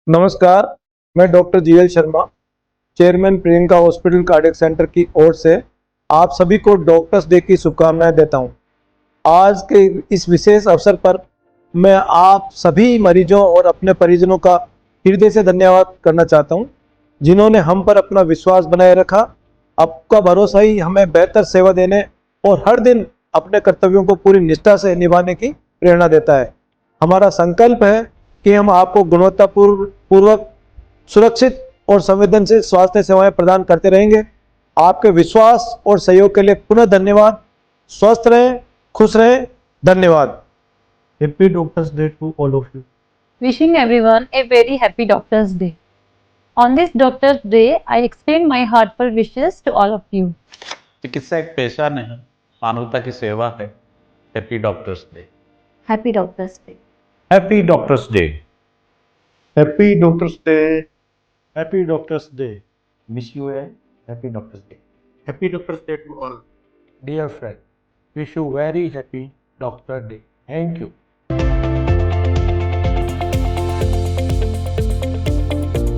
नमस्कार, मैं doctor GL Sharma, chairman Priyanka hospital cardiac centre की ओर से आप सभी को डॉक्टर्स डे की शुभकामनाएं देता हूं। आज के इस विशेष अवसर पर मैं आप सभी मरीजों और अपने परिजनों का हृदय से धन्यवाद करना चाहता हूं, जिन्होंने हम पर अपना विश्वास बनाए रखा। आपका भरोसा ही हमें बेहतर सेवा देने और हर दिन अपने कर्तव्यों को पूरी निष्ठा से निभाने की प्रेरणा देता है। हमारा संकल्प है कि हम आपको गुणवत्तापूर्वक सुरक्षित और संवेदनशील स्वास्थ्य सेवाएं प्रदान करते रहेंगे। आपके विश्वास और सहयोग के लिए पुनः धन्यवाद। स्वस्थ रहें, खुश रहें। धन्यवाद। Happy doctors day to all of you. Wishing everyone a very happy Doctor's Day. On this Doctor's Day, I extend my heartfelt wishes to all of you. चिकित्सा एक पेशा नहीं, मानवता की सेवा है। Happy doctors day. Happy Doctor's Day. Happy doctors day. Happy doctors day. Happy doctors day. Wish you a happy doctors day. Happy doctors day to all. Dear friend, wish you very happy doctor day. Thank you.